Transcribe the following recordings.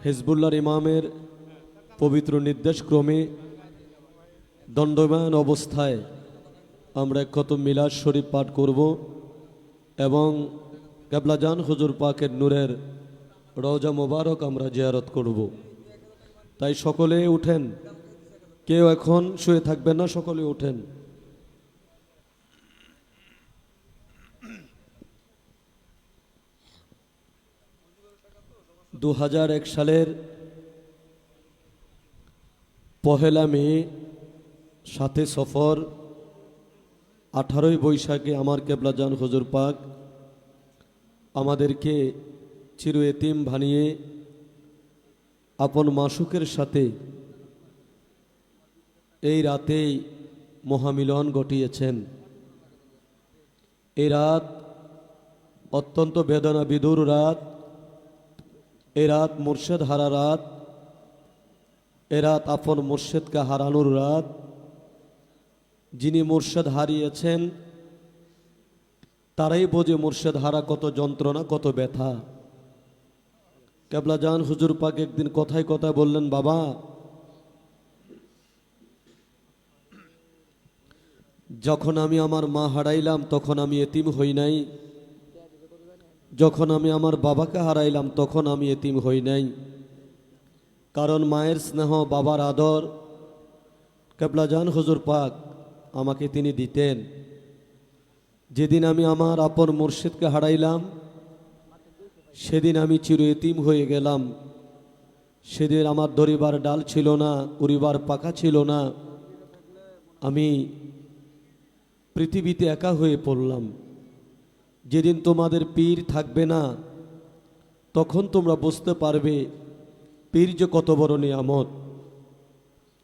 হিজবুল্লাহর ইমামের পবিত্র নির্দেশক্রমে দণ্ডায়মান অবস্থায় আমরা খতম মিলাদ শরীফ পাঠ করব এবং কেবলাজান হুজুর পাকের নূরের রওজা মোবারক আমরা জিয়ারত করব। তাই সকলে উঠেন, কেউ এখন শুয়ে থাকবেন না, সকলে উঠেন। দু সালের 1 মে 7 সফর 18 বৈশাখে আমার কেবলাজান হুজুর পাক আমাদেরকে চির এতিম বানিয়ে আপন মাসুকের সাথে এই রাতেই মহামিলন ঘটিয়েছেন। এই রাত অত্যন্ত বেদনা বিধুর রাত, এই রাত মুর্শেদ হারা রাত, এ রাত আপন মুর্শেদকে হারানোর রাত। যিনি মুর্শেদ হারিয়েছেন তারাই বোঝে মুর্শেদ হারা কত যন্ত্রণা, কত ব্যথা। কেবলাজান হুজুর পাক একদিন কথায় কথায় বললেন, বাবা যখন আমি আমার মা হারাইলাম তখন আমি এতিম হই নাই, যখন আমি আমার বাবাকে হারাইলাম তখন আমি এতিম হই নাই। কারণ মায়ের স্নেহ, বাবার আদর কেবলাজান হুজুর পাক আমাকে তিনি দিতেন। যেদিন আমি আমার আপন মুর্শিদকে হারাইলাম সেদিন আমি চির এতিম হয়ে গেলাম। সেদিন আমার ধরিবার ডাল ছিল না, উড়িবার পাখা ছিল না, আমি পৃথিবীতে একা হয়ে পড়লাম। যেদিন তোমাদের পীর থাকবে না তখন তোমরা বুঝতে পারবে পীর যে কত বড় নিয়ামত।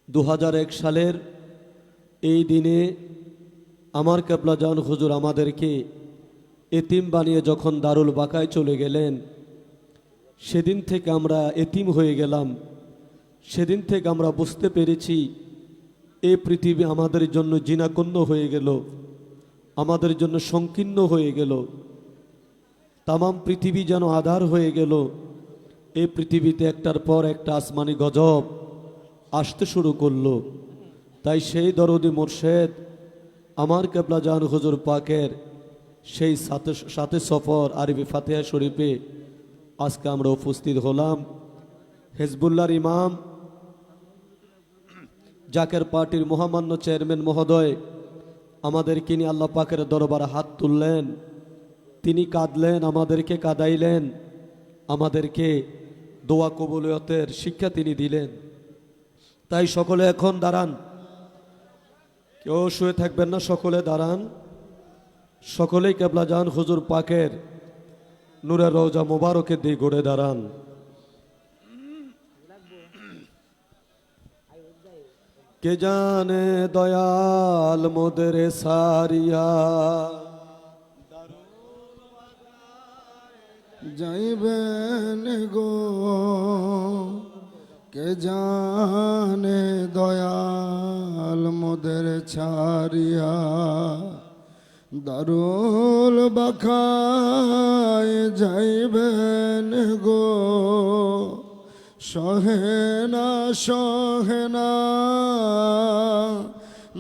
2001 সালের এই দিনে আমার কেবলাজান হুজুর আমাদেরকে এতিম বানিয়ে যখন দারুল বাকায় চলে গেলেন, সেদিন থেকে আমরা এতিম হয়ে গেলাম। সেদিন থেকে আমরা বুঝতে পেরেছি এই পৃথিবী আমাদের জন্য জিনাকন্য হয়ে গেল, আমাদের জন্য সংকীর্ণ হয়ে গেল। তামাম পৃথিবী যেন আধার হয়ে গেল। এই পৃথিবীতে একটার পর একটা আসমানি গজব আসতে শুরু করলো। তাই সেই দরদি মুর্শেদ আমার কেবলাজান হুজুর পাকের সেই সাথে সফর আরবি ফাতিহা শরীফে আজকে আমরা উপস্থিত হলাম। হিজবুল্লাহর ইমাম জাকের পার্টির মহামান্য চেয়ারম্যান মহোদয় আমাদেরকে নিয়ে আল্লাহ পাকের দরবারে হাত তুললেন, তিনি কাঁদলেন, আমাদেরকে কাঁদাইলেন, আমাদেরকে দোয়া কবুলিয়তের শিক্ষা তিনি দিলেন। তাই সকলে এখন দাঁড়ান, কেউ শুয়ে থাকবেন না, সকলে দাঁড়ান। সকলেই কেবলাজান হুজুর পাকের নূরের রওজা মোবারকের দিয়ে গড়ে দাঁড়ান। কে জানে দয়াল মোদের সারিয়া যাইবেন গো, কে জানে দয়াল মোদের ছাড়িয়া দারুল বাখায় যাইবেন গো। সহেনা সহেনা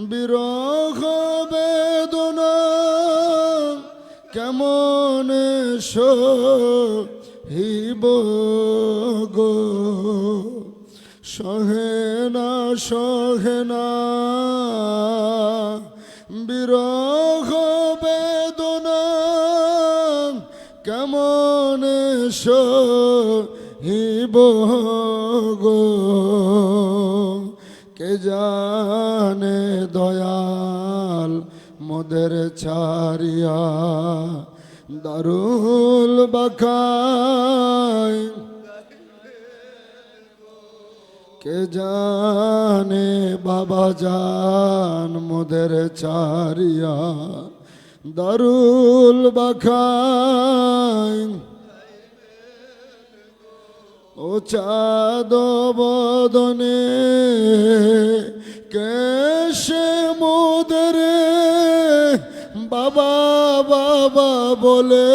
বিরহ বেদনা কেমন সহিব গো। সহেনা সহেনা বিরহ বেদনা কেমন সহিব গো। কে জানে দয়াল মোদের ছাড়িয়া দারুল বাখায়, কে জানে বাবা জান মোদের ছাড়িয়া দারুল বাখায়। ও চাঁদ বদনে কেশে মোদের বাবা বাবা বলে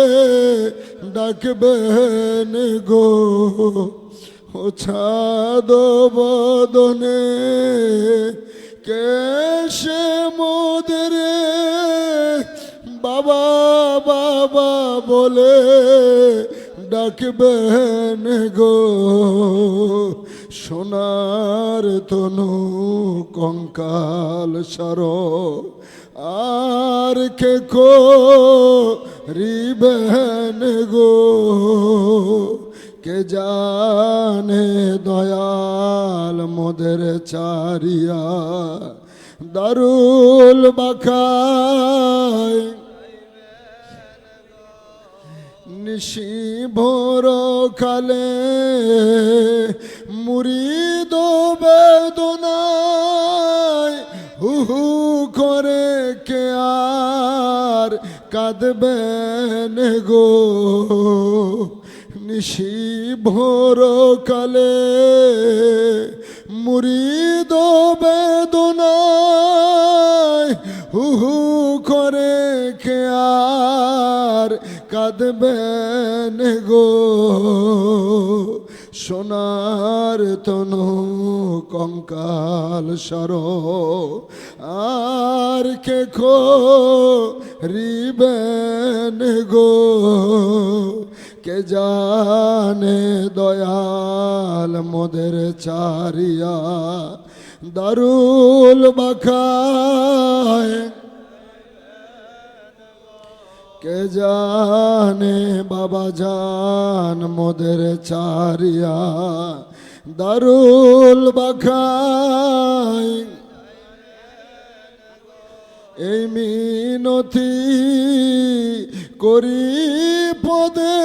ডাকবেন গো। ও চাঁদ বদনে কেশে মোদের বাবা বাবা বলে ডাকবেন গো, সোনার তনু কঙ্কাল সার আর কে করিবেন গো, কে জানে দয়াল মোদের চারিয়া দারুল বাখায় নিশি ভোর কালে মুরিদ বেদনায় হু হু করে কে আর কাঁদবেন গো, নিশি ভোর কালে মুরিদ বেদনায় হু হু করে কে আর কাঁদবেন গো, সোনার তনু কঙ্কাল সার আর কে করিবেন গো, কে জানে দয়াল মোদের চারিয়া দারুল বাখায়, কে জানে বাবা জান মোদের চারিয়া দারুল বাখায়, এই মিনতি করি পদে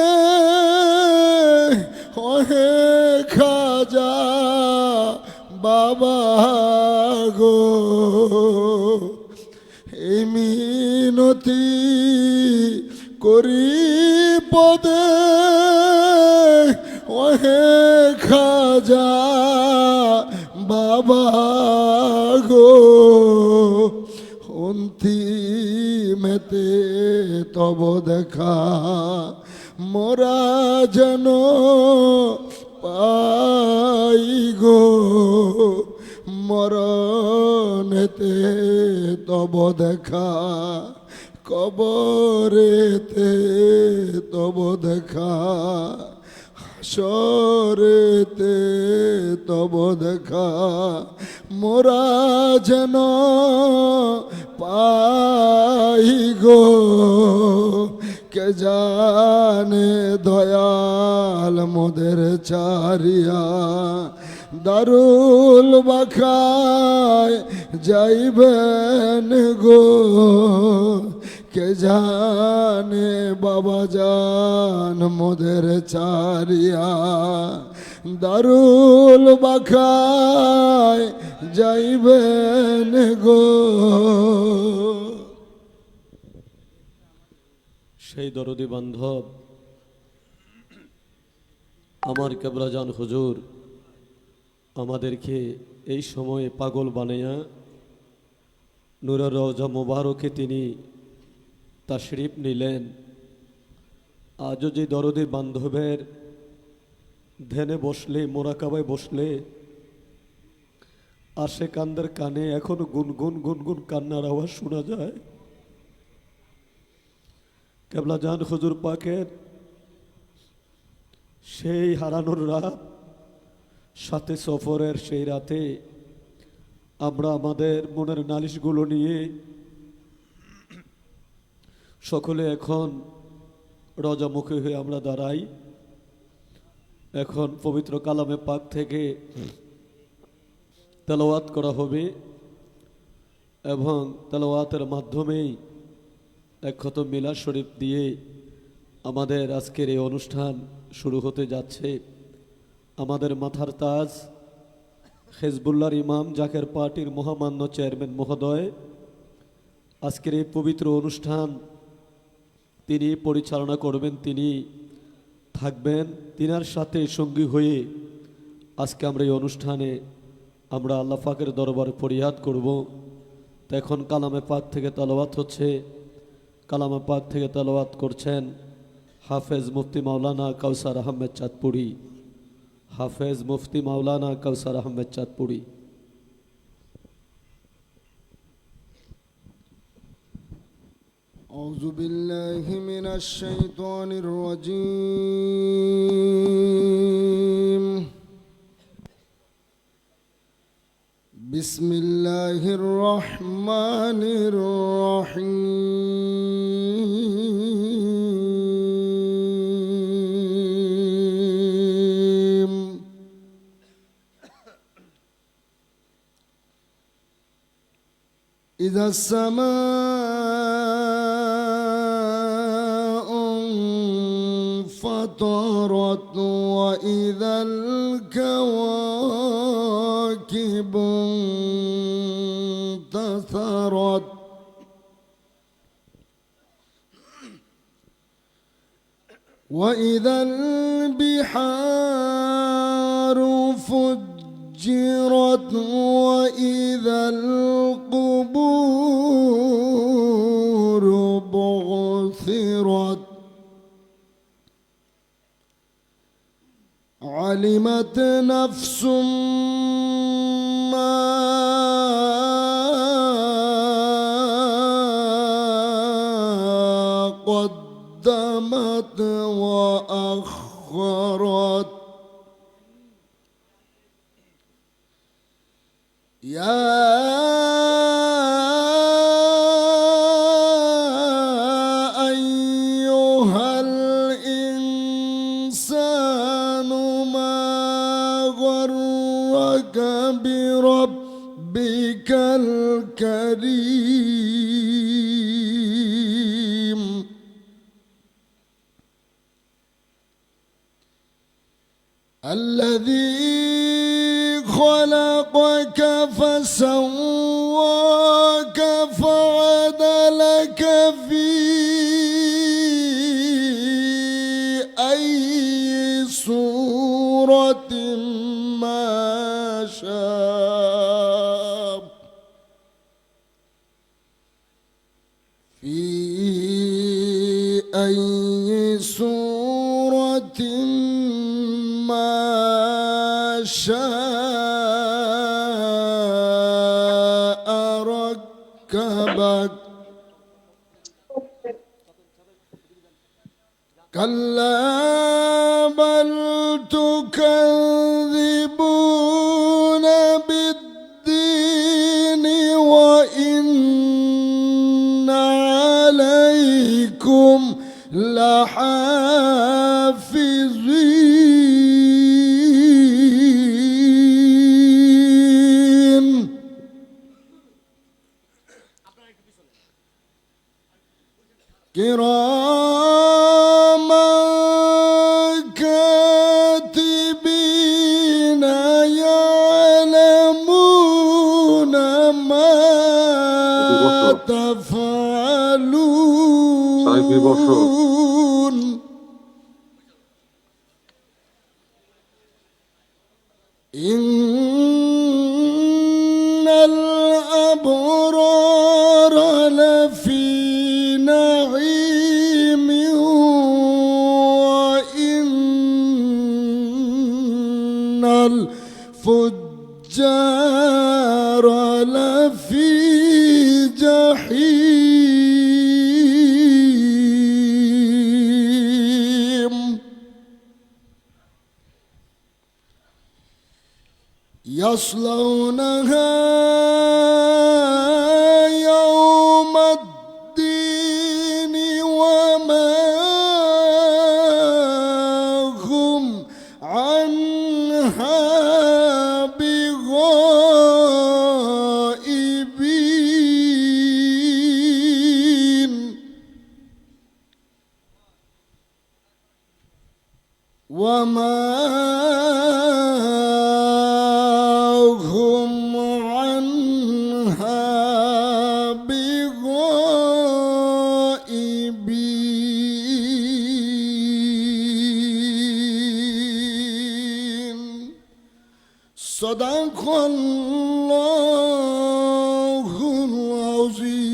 ওহে খাজা বাবা গো, এই মিনতি করি পদে ওহে খাজা বাবা গো, অন্তিমেতে তব দেখা মোরা যেন পাই গো, মরণেতে তব দেখা কবরেতে তব দেখা হাসরেতে তব দেখা মোরা যেন পাই গো, কে জানে দয়াল মোদের চারিয়া দারুল বাখায় যাইবেন গো, কে জানে বাবা জান মোদের চারিয়া দারুল বাখায় যাইবেন গো। সেই দরদি বান্ধব আমার কেবলাজান হুজুর আমাদেরকে এই সময়ে পাগল বানাইয়া নূরের রওজা মোবারকে তিনি তাশরিফ নিলেন। আজও যে দরদি বান্ধবের ধ্যানে বসলে মোরাকাবায় বসলে আর সে কান্দের কানে এখনো গুনগুন গুনগুন কান্নার আওয়াজ শোনা যায়। কেবলাজান হুজুর পাকের সেই হারানোর রাত, সাথে সফরের সেই রাতে আমরা আমাদের মনের নালিশগুলো নিয়ে সকলে এখন রজামুখী হয়ে আমরা দাঁড়াই। এখন পবিত্র কালামে পাক থেকে তেলাওয়াত করা হবে এবং তেলাওয়াতের মাধ্যমেই এক খতম মিলাদ শরীফ দিয়ে আমাদের আজকের এই অনুষ্ঠান শুরু হতে যাচ্ছে। আমাদের মাথার তাজ হেজবুল্লাহর ইমাম জাকের পার্টির মহামান্য চেয়ারম্যান মহোদয় আজকের এই পবিত্র অনুষ্ঠান তিনি পরিচালনা করবেন, তিনি থাকবেন। তিনার সাথে সঙ্গী হয়ে আজকে আমরা এই অনুষ্ঠানে আমরা আল্লাহ পাকের দরবারে ফরিয়াদ করব। তো এখন কালামে পাক থেকে তেলাওয়াত হচ্ছে। কালামে পাক থেকে তেলাওয়াত করছেন হাফেজ মুফতি মাওলানা কাউসার আহমেদ চাঁদপুরি। হাফেজ মুফতি মাওলানা কাউসার আহমেদ চাঁদপুরি। أعوذ بالله من الشيطان الرجيم. بسم الله الرحمن الرحيم. إذا السماء انفطرت وإذا الكواكب انتثرت وإذا البحار فجرت وإذا القبور بعثرت علمت نفس ما قدمت وأخرت. يا أيها الإنسان ما غرك بربك الكريم الذي خلقك فسواك فعدلك في أي صورة ما شاء في أي صورة ما شاء ركبك. كلا بل تكذبون بالدين وإن عليكم لحافظين كراما كاتبين يعلمون ما تفعلون. إن الأبرار لفي نعيم وإن الفجار لفي جحيم يصلونها يوم الدين وما هم عنها بغائبين. وما هم عنها بغائبين. صدق الله العظيم.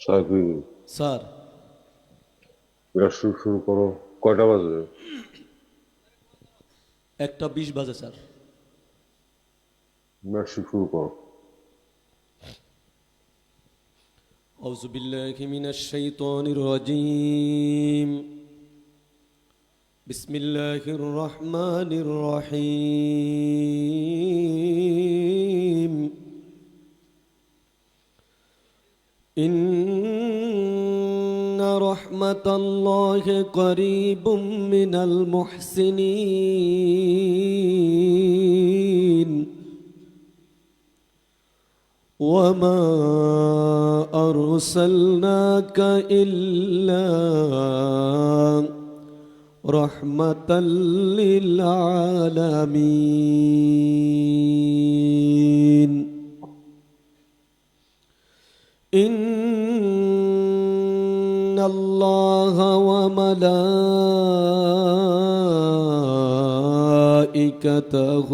সাইফি, স্যার ব্যবসা শুরু করো। কয়টা বাজে? 1:20 বাজে স্যার। ব্যবসা শুরু করো। আউযু বিল্লাহি মিনাশ শাইতানির রাজীম। বিসমিল্লাহির রহমানির রহিম। ইন্না রাহমাতাল্লাহি করিবুম মিনাল মুহসিনিন। وما أرسلناك إلا رحمة للعالمين. إن الله وملائكته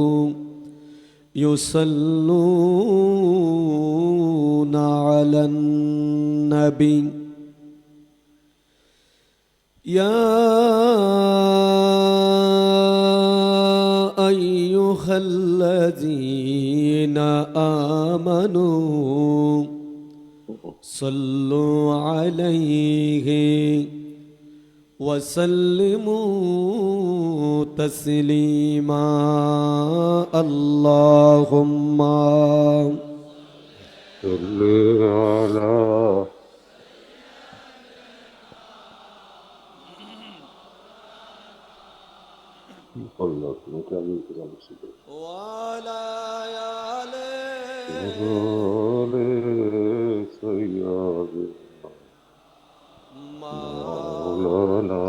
يصلون على النبي يا أيها الذين آمنوا صلوا عليه وسلموا تسليما. اللهم صل على الله مكان وعلى آله سيدنا مولانا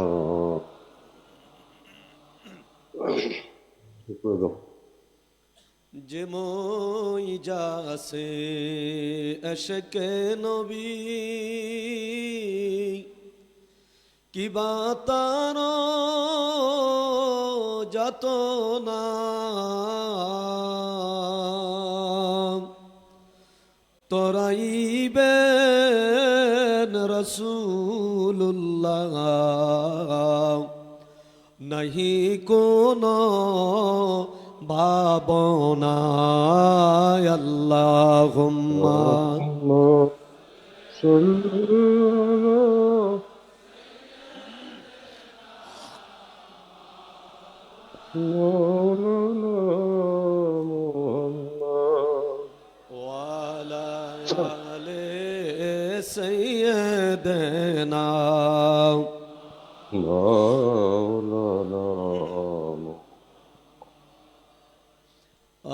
যে মই যাসে আশকে নবী কি বাতার যত না তোরাইবেন রসুল্লাহ নাহি কোন ভাবনা। আল্লাহুম্মা صل على مولانا محمد ওয়ালা আলে সাইয়্যিদিনা। مولانا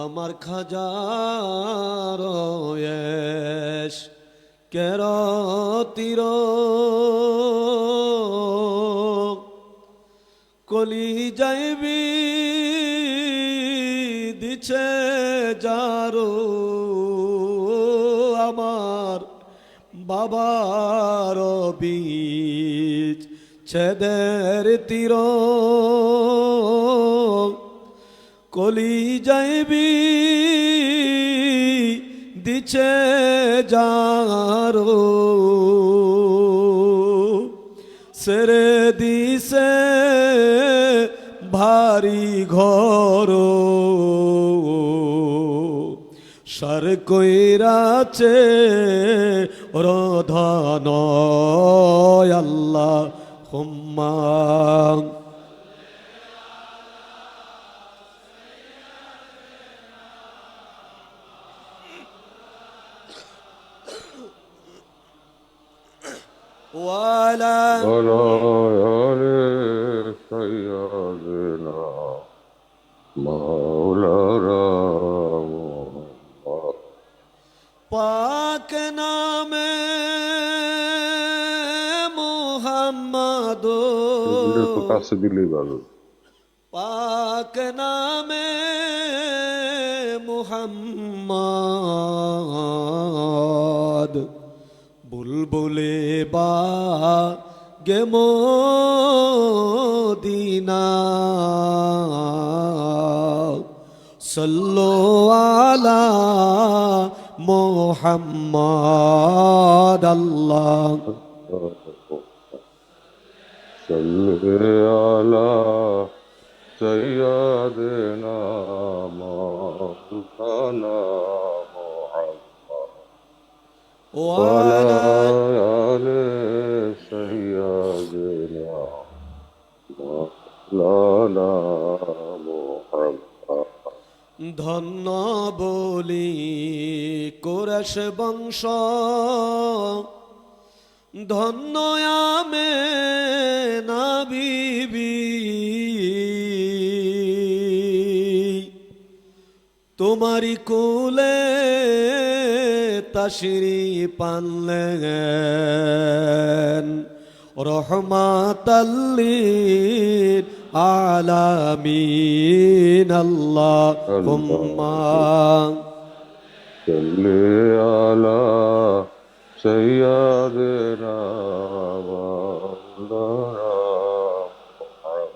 আমার খাজার এশ কেরতির কলি যাইবি দিছে যারো আমার বাবার বীজ ছেদের তীর কলি যাইবি দিছে যারো সেরে দিছে ভারী ঘর সার কইরাছে রধন। আল্লাহ হুম্মা ওয়ালা ولا آل سيدنا مولانا محمد পাক নামে মুহাম্মদ এগুলো তো কাছে দিলেই ভালো। পাক নামে মুহাম্মদ বুলবুলে বা গে মদিনা সাল্লু আলা মুহাম্মদ আল্লাহ صل على سيدنا مولانا محمد وعلى وعلى آل سيدنا مولانا محمد ধন্য বলি কুরাশ বংশ ধন্য আমেনা বিবি তোমারি কুলে তাশরিফ আনলেন রহমাতাল্লিল আলামিন আল্লাহুম্মা صل على سيدنا مولانا محمد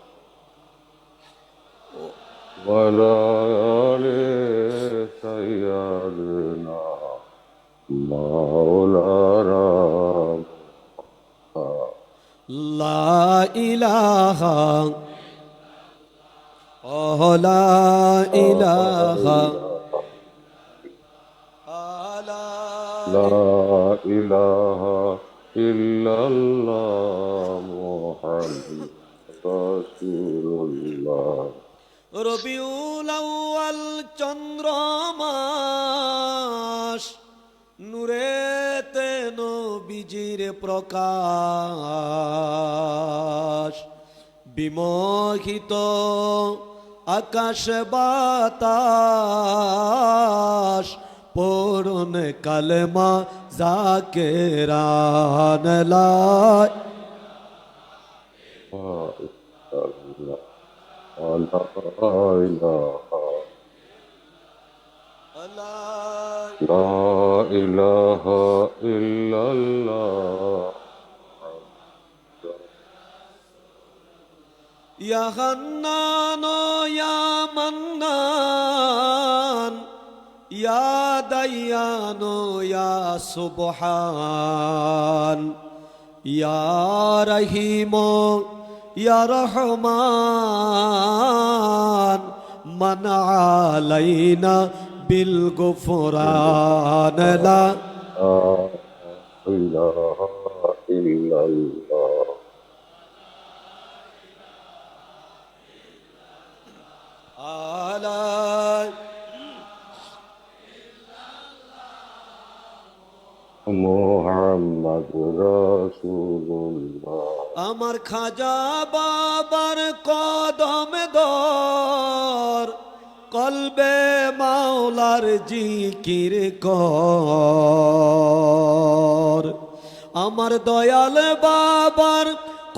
وعلى آل سيدنا مولانا লা ইলাহা লা ইলাহা لا إله إلا الله محمد رسول الله রবিউল আউয়াল চন্দ্র মাস নূরেতে নবীজির প্রকাশ বিমোহিত আকাশ বাতাস পড়ুন কালেমা জাকেরান লা لا إله إلا الله ইয়া হান্নান ইয়া মান্নান ইয়া দায়ান ইয়া সুবহান ইয়া রহিম ইয়া রহমান মান আলাইনা বিল গুফরান লা إله إلا الله আলা محمد رسول الله আমার খাজা বাবার কদম দর কলবে মাওলার জিকির কর আমার দয়াল বাবার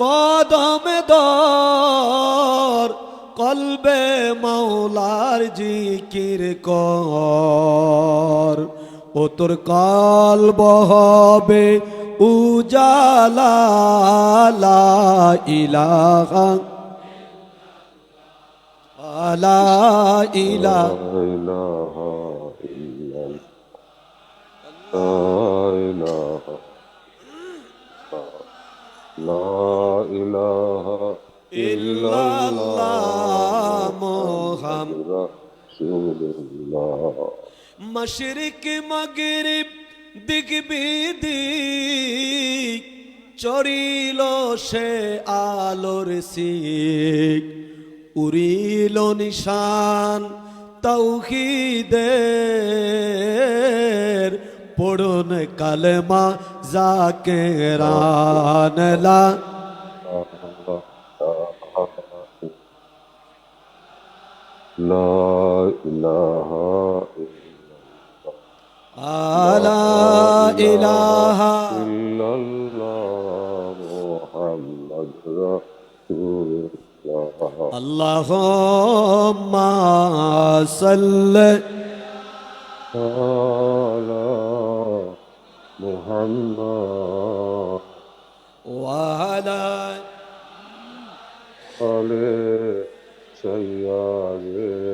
কদম দর কলবে মাওলার জিকির কর ও তোর কলব হবে উজালা লা ইলাহা লা ইলাহা لا إله إلا الله মোহাম্মদ رسول الله মশরিক মগরিব দিক বিদিক চরিল সে আলোর শিখ উড়িল নিশান তাওহীদের পড়ুন কালেমা জাকেরান লা لا إله আলা ইলাহা إلا الله محمد رسول الله আল্লাহুম্মা সাল্লি على محمد ওয়া আলা آل سيدنا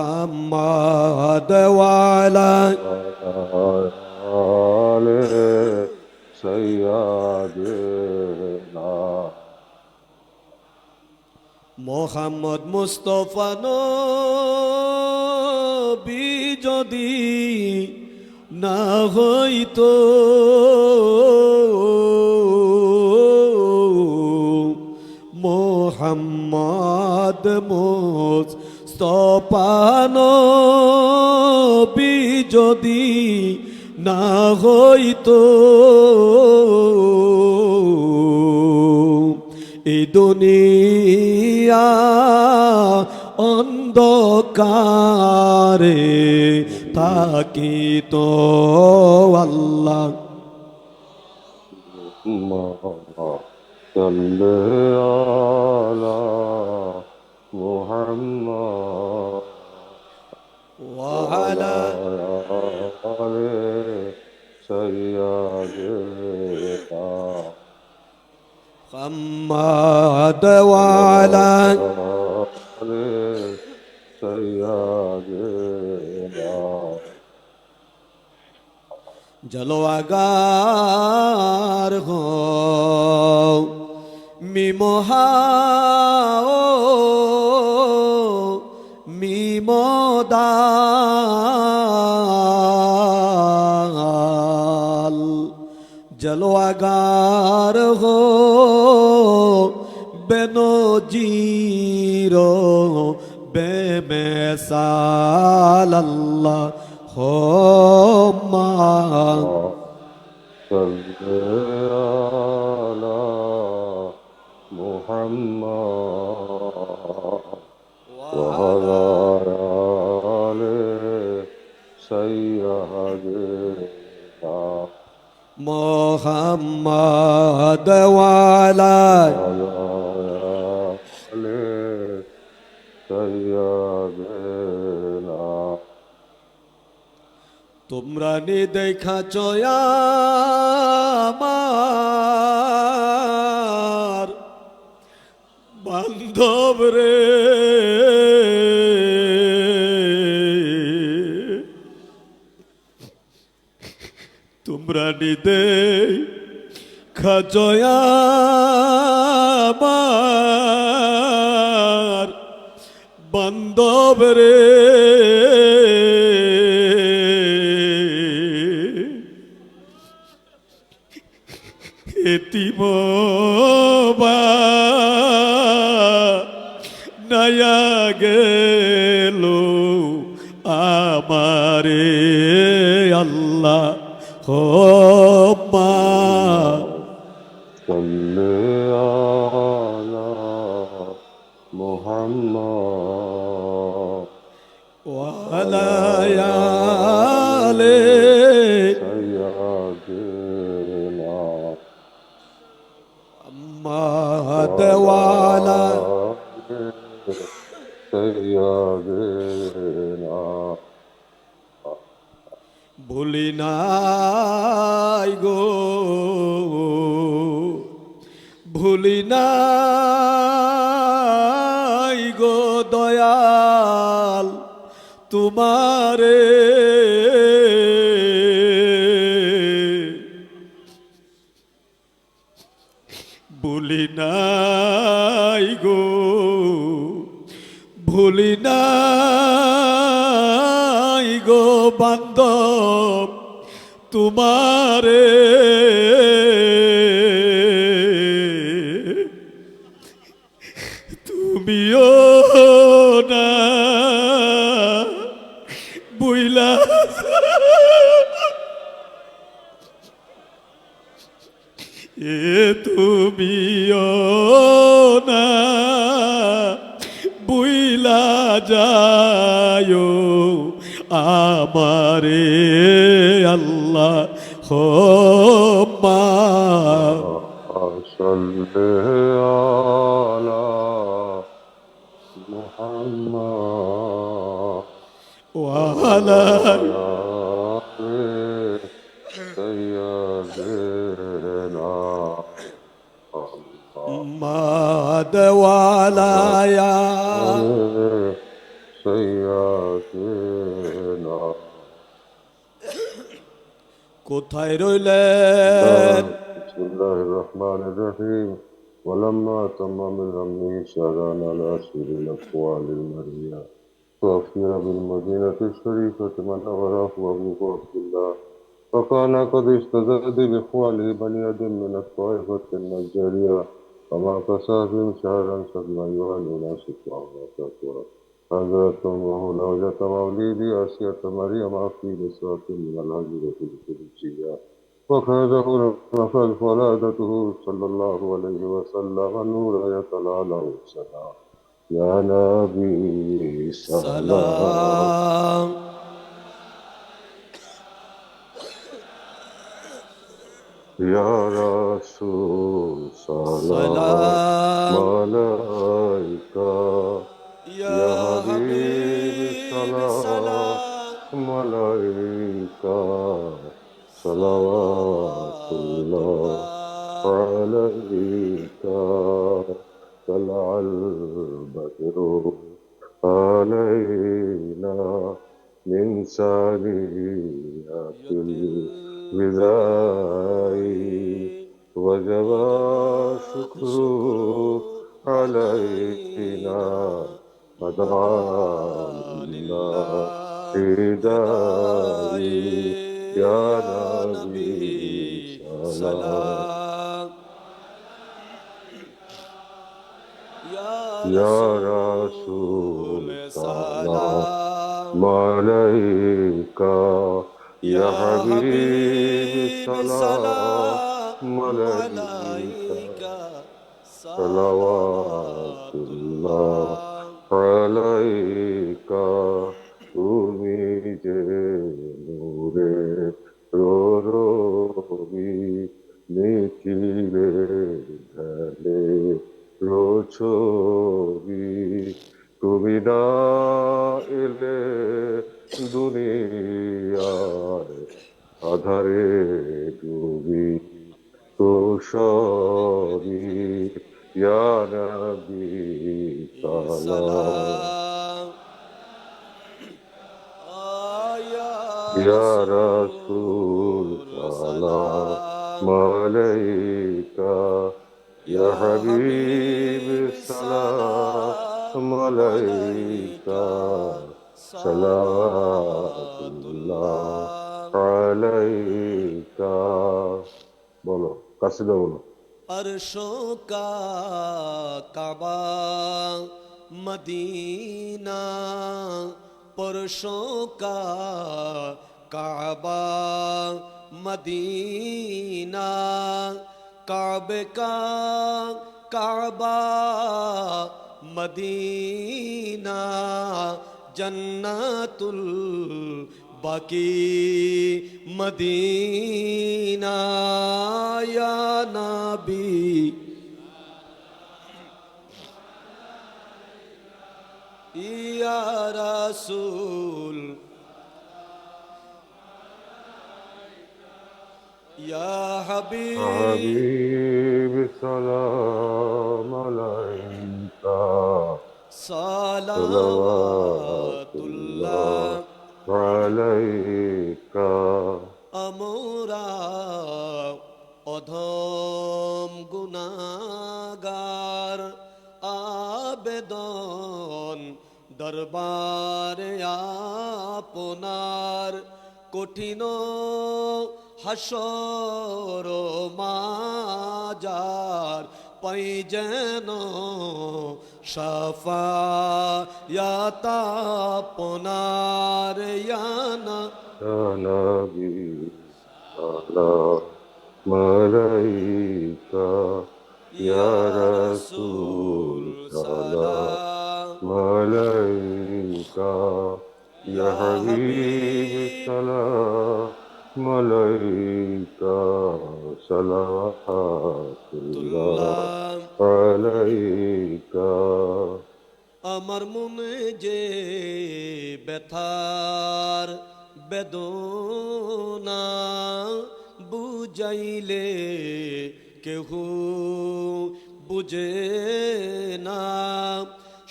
মুহাম্মাদ ওয়া আলা آل سيدنا মোহাম্মদ মুস্তফা নবী যদি না হইতো মোহাম্মদ মুস্তফা নবী যদি না হইতো এই দুনিয়া অন্ধকারে থাকিত আল্লাহ صل على محمد ওয়ালা آل سيدنا মুহাম্মদ ওয়ালা آل سيدنا জলওয়াগার হো মিমোহাও মিমোদাল জলওয়াগার হো বেনজির বেমেসাল আল্লাহ হো মা صل على محمد وعلى آل سيدنا মোহাম্মদ ওয়ালা وعلى آل سيدنا তোমরা নি দেখা আমার বান্ধব রে তোমরা নি দেখা আমার বান্ধব রে এতিম নয়া গেল আমারে আল্লাহ হো মা صل على محمد ওয়ালা আলে سيدنا মুহাম্মদ ওয়ালা سيدنا ভুলি নাই গো ভুলি নাই গো দয়াল তোমারে ভুলি নাই গো ভুলি নাই গো বান্ধব তোমারে তুমিও না বুইলা এ তুমিও না বুইলা যায় আমারে আল্লাহ হো মা صل على محمد ওয়ালা سيدنا محمد وعلى سيدنا কোথায় রইলেন? بسم الله الرحمن الرحيم ولما تم من همه شهران على سير الأقوال المرئية توفي بالمدينة الشريفة من أغراه أبوه عبد الله فكان قد استزاد بإخواله بني آدم من الطائفة النجارية وما فيهم شهرا سبعا يوالون ستة شكورا حضرة وهو مولد آسية مريم في نسوة من الهجرة القدسية وكانت نفذ ولادته صلى الله عليه وسلم نور يتلالى السلام يا نبي سلام সালাম يا رسول سلام সালাম عليك ইয়া يا حبيب হাবিব سلام عليك صلوات الله عليك طلع البدر علينا من ثنيات الوداع وجب الشكر علينا مدعانا فدائي يا نبي سلام সালাম يا رسول سلام সালাম عليك يا يا حبيب حبيب سلام سلام عليك عليك صلوات صلوات الله الله عليك তুমি যে নূরে রবি নিখিলে ঢালে ছবি তুমি না এলে দুনিয়ায় আধারে ডুবি তো সবই ইয়া নবী সালাম سلام يا يا رسول رسول سلام سلام عليك يا حبيب سلام عليك صلوات الله عليك বলো কাসিদা বলো अरशों का काबा मदीना पुरुषों का काबा मदीना काबे का काबा मदीना जन्नतुल बाकी मदीना या नबी या रसूल या हबीब حبيب سلام عليك صلوات सलावतुल्लाह الله عليك আমরা অধম গুনাগার আবেদন দরবারে আপনার কঠিন হাসর মাজার পাই যেন সাফায়াত আপনার ইয়ানা يا نبي سلام عليك يا رسول سلام عليك يا حبيب سلام عليك صلوات الله عليك আমার মনে যে ব্যথার বেদনা বুঝাইলে কেহ বুঝে না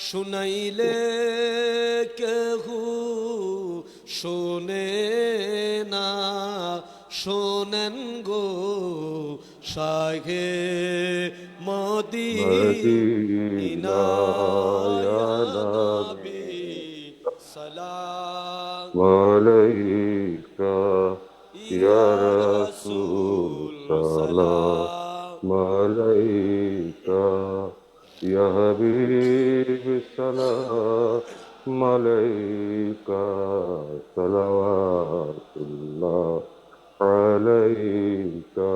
শুনাইলে কেহ শোনে না শোনেন গো শাহে মদিনা ইয়া নবী সালাম আলাইকা ইয়া ইয়া রাসূল রাসূল সালাম আলাইকা ইয়া হাবিব সালাম আলাইকা সালাওয়াতুল্লাহ আলাইকা।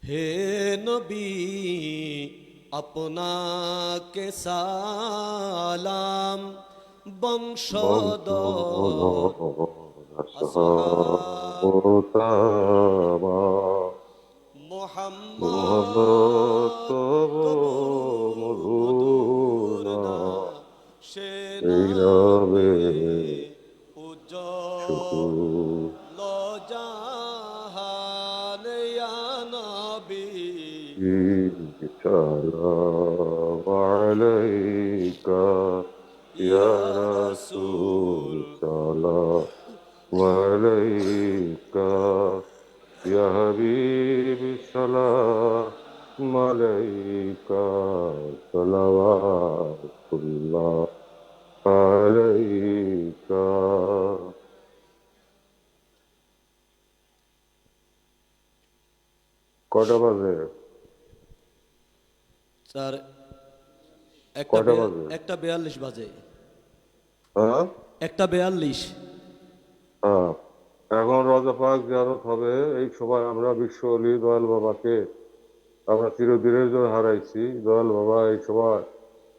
হে নবী আপনাকে সালাম বংশধর সাহাবতা মোহাম্মদ মোহাম্মদ তবু মধুর মধুর নাম সে এই রবে নামে শুধু উজ্জ্বল জাহান ইয়া নবী সালাম আলাইকা ইয়া ইয়া রাসূল রাসূল সালাম আলাইকা ইয়া হাবিব সালাম আলাইকা সালাওয়াতুল্লাহ আলাইকা। কটা বাজে? স্যার কটা বাজে? 1:42 বাজে। হ্যাঁ 1:42। হ্যাঁ, এখন রোজা পাক জিয়ারত হবে। এই সময় আমরা বিশ্ব অলি দয়াল বাবাকে আমরা চিরদিনের জন্য হারাইছি। দয়াল বাবা এই সময়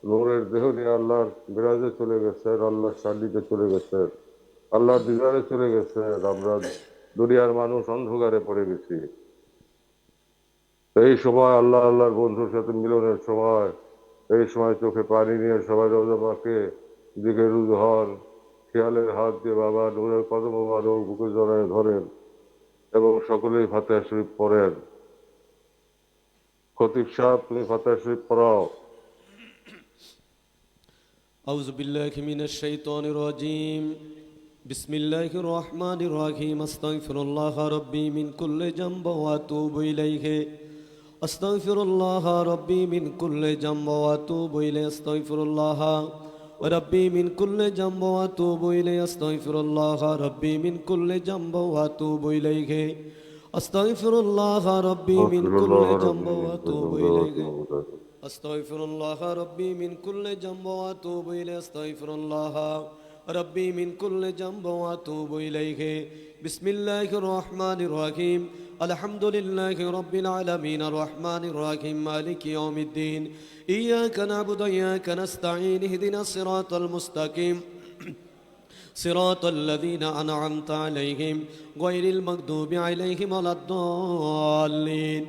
নূরের দেহ নিয়ে আল্লাহর বিরাজে চলে গেছেন, আল্লাহর সান্নিধ্যে চলে গেছেন, আল্লাহর দিদারে চলে গেছেন। আমরা দুনিয়ার মানুষ অন্ধকারে পড়ে গেছি। এই সময় আল্লাহ আল্লাহর বন্ধুর সাথে মিলনের সময়, এই সময় চোখে পানি নিয়ে সবাই রোজা পাকে দিকে রুজু হন, খেয়ালের হাত দিয়ে বাবা নূরের কদম মোবারক বুকে জড়ায় ধরেন এবং সকলেই ফাতিহা শরীফ পড়েন। খতিব সাহেব, তুমি ফাতিহা শরীফ পড়াও। আউযু বিল্লাহি মিনাশ শাইতানির রাজিম। বিসমিল্লাহির রহমানির রহিম। আস্তাগফিরুল্লাহ রাব্বি মিন কুল্লি যামবি ওয়া আতুবু ইলাইহি। আস্তাগফিরুল্লাহ রাব্বি মিন কুল্লি যামবি ওয়া আতুবু ইলাইহি। আস্তাগফিরুল্লাহ রাব্বি মিন কুল্লি যামবি ওয়া আতুবু ইলাইহি। আস্তাগফিরুল্লাহ রাব্বি মিন কুল্লি যামবি ওয়া আতুবু ইলাইহি। আস্তাগফিরুল্লাহ রাব্বি মিন কুল্লি যামবি ওয়া আতুবু ইলাইহি। أستغفر الله ربي من كل ذنب وأتوب إليه. أستغفر الله ربي من كل ذنب وأتوب إليه. بسم الله الرحمن الرحيم. الحمد لله رب العالمين الرحمن الرحيم مالك يوم الدين. إياك نعبد وإياك نستعين. اهدنا الصراط المستقيم صراط الذين أنعمت عليهم غير المغضوب عليهم ولا الضالين.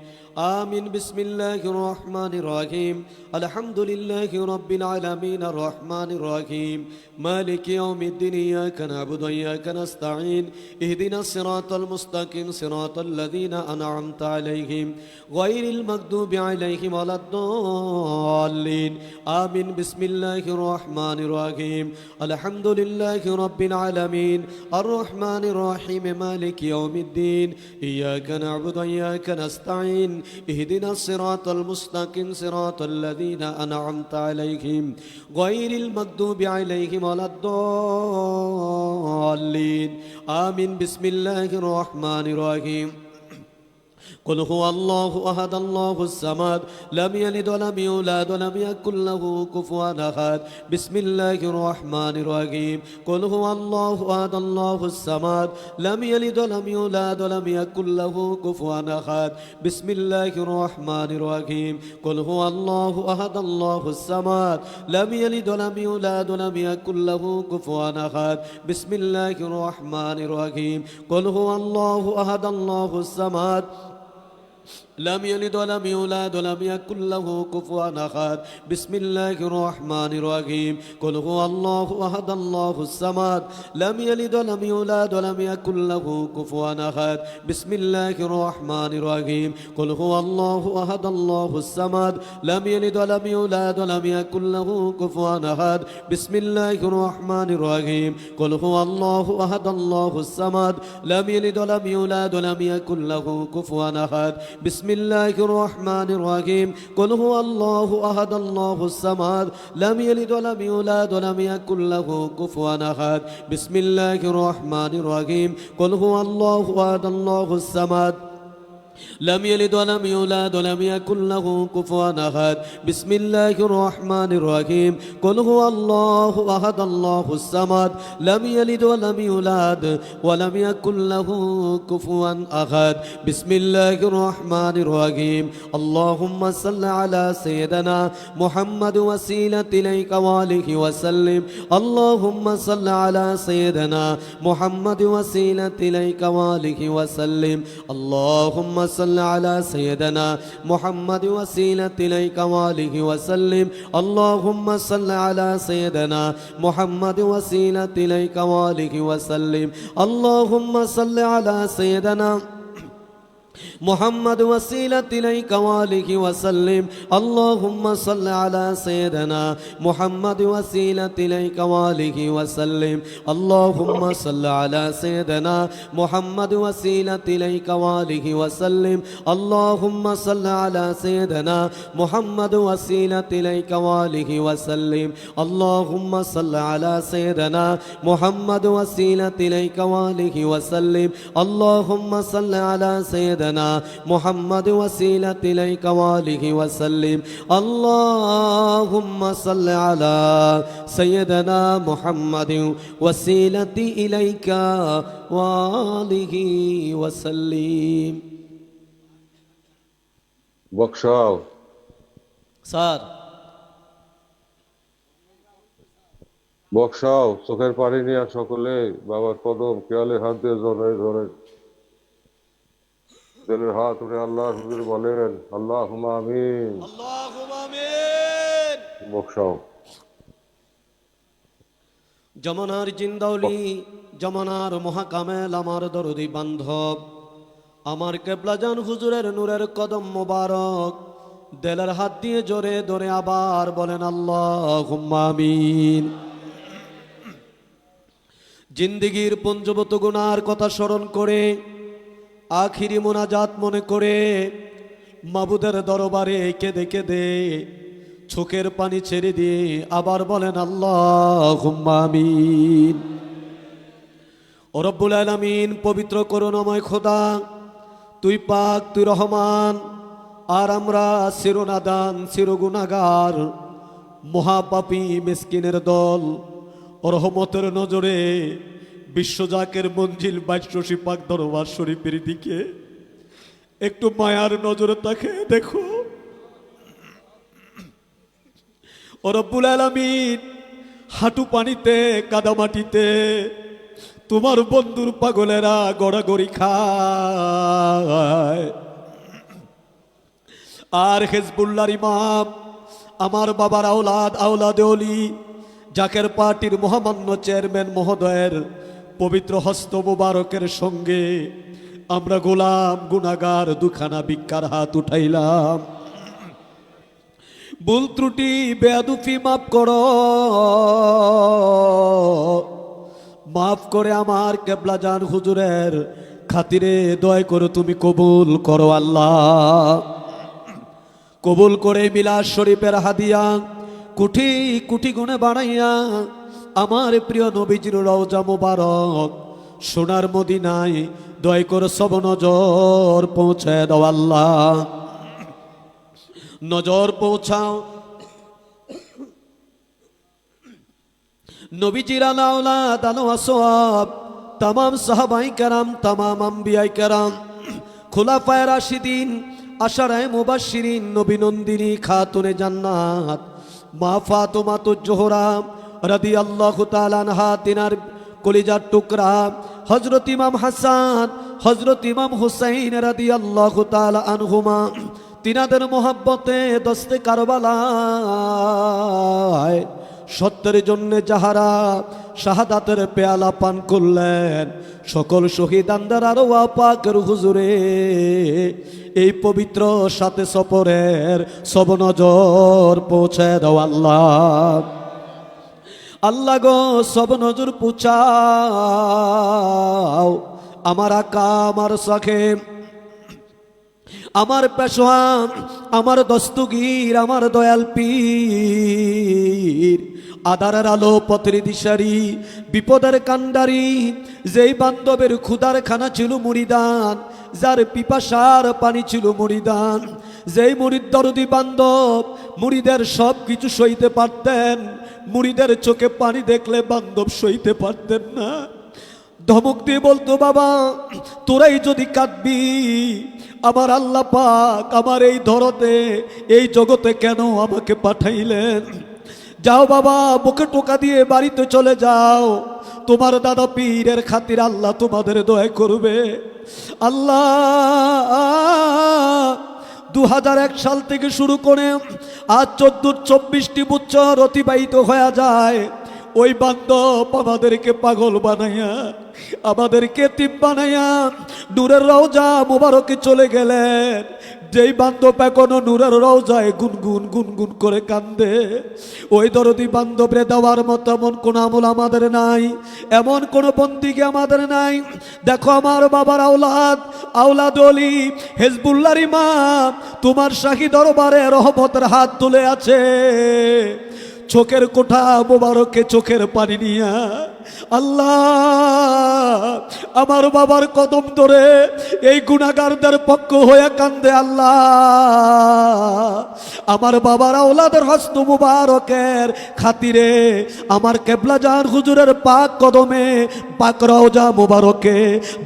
آمين. بسم الله الرحمن الرحيم. الحمد لله رب العالمين الرحمن الرحيم مالك يوم الدين. إياك نعبد وإياك نستعين. اهدنا الصراط المستقيم صراط الذين أنعمت عليهم غير المغضوب عليهم ولا الضالين. آمين. بسم الله الرحمن الرحيم. الحمد لله رب العالمين الرحمن الرحيم مالك يوم الدين. إياك نعبد وإياك نستعين. اهدنا الصراط المستقيم صراط الذين أنعمت عليهم غير المغضوب عليهم ولا الضالين. آمين. بسم الله الرحمن الرحيم. قل هو الله أحد الله الصمد لم يلد ولم يولد ولم يكن له كفوا أحد. بسم الله الرحمن الرحيم. قل هو الله أحد الله الصمد لم يلد ولم يولد ولم يكن له كفوا أحد. بسم الله الرحمن الرحيم. قل هو الله أحد الله الصمد لم يلد ولم يولد ولم يكن له كفوا أحد. بسم الله الرحمن الرحيم. قل هو الله أحد الله الصمد لم يلد ولم يولد ولم يكن له كفوا أحد بسم الله الرحمن الرحيم قل هو الله أحد الله الصمد لم يلد ولم يولد ولم يكن له كفوا أحد بسم الله الرحمن الرحيم قل هو الله أحد الله الصمد لم يلد ولم يولد ولم يكن له كفوا أحد بسم الله الرحمن الرحيم قل هو الله أحد الله الصمد لم يلد ولم يولد ولم يكن له كفوا أحد بسم الله الرحمن الرحيم قل هو الله أحد الله الصمد لم يلد ولم يولد ولم يكن له كفوا أحد بسم الله الرحمن الرحيم قل هو الله أحد الله الصمد لم يلد ولم يولد ولم يكن له كفوا أحد بسم الله الرحمن الرحيم قل هو الله أحد الله الصمد لم يلد ولم يولد ولم يكن له كفوا أحد بسم الله الرحمن الرحيم اللهم صل على سيدنا محمد وسيلة إليك وآله وسلم اللهم صل على سيدنا محمد وسيلة إليك وآله وسلم اللهم صل على سيدنا محمد وسيلة إليك وآله وسلم اللهم صل على سيدنا محمد وسيلة إليك وآله وسلم اللهم صل على سيدنا محمد وسيلة إليك وآله وسلم اللهم صل على سيدنا محمد وسيلة إليك وآله وسلم اللهم صل على سيدنا محمد وسيلة إليك وآله وسلم اللهم صل على سيدنا محمد وسيلة إليك وآله وسلم اللهم صل على سيدنا محمد وسيلة إليك وآله وسلم اللهم صل على سيدنا محمد وسيلة إليك وآله وسلم اللهم صل على سيدنا محمد وسيلة إليك وآله وسلم বক্সাও স্যার বক্সাও চোখের পানি নিয়ে সকলে বাবার কদম খেয়ালে হাত দিয়ে জড়ায় ধরে দিলের হাত উঠে আল্লাহর হুজুর বলেন আল্লাহুম্মা আমিন আল্লাহুম্মা আমিন বক্সাও জমানার জিন্দাউলি জমানার মহাকামেল আমার দরদি বান্ধব আমার কেবলাজান হুজুরের নূরের কদম মোবারক দেলার হাত দিয়ে জোরে ধরে আবার বলেন আল্লাহুম্মা আমিন জিন্দেগীর পঞ্চবত গুনার কথা স্মরণ করে আখিরি মোনাজাত মনে করে মাবুদের দরবারে কেঁদে কেঁদে চোখের পানি ছেড়ে দিয়ে আবার বলেন আল্লাহুম্মা আমিন ও রব্বুল আলামিন পবিত্র করুণাময় খোদা তুই পাক তুই রহমান আর আমরা চিরনাদান চিরগুনাগার মহাপাপী মিসকিনের দল ও রহমতের নজরে বিশ্বজাকের মঞ্জিল 22 পাক দরবার শরীফের দিকে একটু মায়ার নজরে তাকে দেখো ও রব্বুল আলামিন হাঁটু পানিতে কাদামাটিতে তোমার বন্ধুর পাগলেরা গড়াগড়ি খায় আর হিজবুল্লাহর ইমাম আমার বাবার আওলাদ ওলি জাকের পার্টির মহামান্য চেয়ারম্যান মহোদয়ের পবিত্র হস্ত মুবারকের সঙ্গে আমরা গোলাম গুনাগার দুখানা ভিক্ষার হাত উঠাইলাম ভুল ত্রুটি বেয়াদুফি মাফ করো মাফ করে আমার কেবলাজান হুজুরের খাতিরে দয়া করে তুমি কবুল করো আল্লাহ কবুল করে মিলাদ শরীফের হাদিয়া কোটি কোটি গুণে বাড়াইয়া আমার প্রিয় নবীজির রওজা মুবারক সোনার মদিনায় দয়া করে সব নজর পৌঁছায় দাও আল্লাহ নজর পৌঁছাও নবীজির আলাউলাদ আলো আসওয়াব तमाम সাহাবায়ে কেরাম तमाम আম্বিয়ায়ে কেরাম খুলাফায়ে রাশিদিন আশারায়ে মুবাশশিরিন নবী নন্দিনী খাতুনে জান্নাত মা ফাতেমাতুজ জোহরা রাদিয়াল্লাহু তাআলা আনহা তিনার কলিজার টুকরা হযরত ইমাম হাসান, হযরত ইমাম হুসাইন রাদিয়াল্লাহু তাআলা আনহুমা, তিনাদের মোহাব্বতে দস্তে কারবালায় সত্যের জন্য যাহারা শাহাদাতের পেয়ালা পান করলেন, সকল শহীদানদের আরওয়াহ পাকের হুজুরে এই পবিত্র সাথে সফরের সব নজর পৌঁছে দাও আল্লাহ। আল্লাহ গো, সব নজর পৌঁছাও আমার আকা, আমার সাখে, আমার পেশোয়া, আমার দস্তগীর, আমার দয়াল পীর, আদারের আলো পথের দিশারি, বিপদের কান্ডারি, যেই বান্ধবের ক্ষুধার খানা ছিল মুরিদান, যার পিপাসার পানি ছিল মুরিদান, যেই মুরিদ দরদি বান্ধব মুরিদের সব কিছু সইতে পারতেন, মুরিদের চোখে পানি দেখলে বান্ধব সইতে পারতেন না। ধমক দিয়ে বলতো, বাবা তোরাই যদি কাঁদবি, আমার আল্লাহ পাক আমার এই ধরতে এই জগতে কেন আমাকে পাঠাইলেন? যাও বাবা, বুকে টোকা দিয়ে বাড়িতে চলে যাও, তোমার দাদা পীরের খাতির আল্লাহ তোমাদের দয়া করবে। আল্লাহ 2001 সাল থেকে শুরু করে আজ 24টি বছর অতিবাহিত হয়ে যায়। ওই বান্ধব আমাদেরকে পাগল বানাইয়া, আমাদেরকে এতিম বানাইয়া নূরের রওজা মুবারকে চলে গেলেন। যেই বান্ধব এখনো নূরের রওজায় গুনগুন গুনগুন করে কান্দে, ওই দরদি বান্ধবরে দেওয়ার মতো এমন কোন আমল আমাদের নাই, এমন কোন বন্দিকে আমাদের নাই। দেখো আমার বাবার আওলাদ, আওলাদ ওলি হিজবুল্লাহর ইমাম তোমার শাহী দরবারে রহমতের হাত তুলে আছে, চোখের কোঠা মোবারকে চোখের পানি নিয়া আল্লাহ আমার বাবার কদম ধরে এই গুনাহগারদের পক্ষ হয়ে কান্দে। আল্লাহ আমার বাবার আওলাদের হস্ত মুবারকের খাতিরে আমার কেবলা জান হুজুরের পাক কদমে পাক রওজা মুবারকে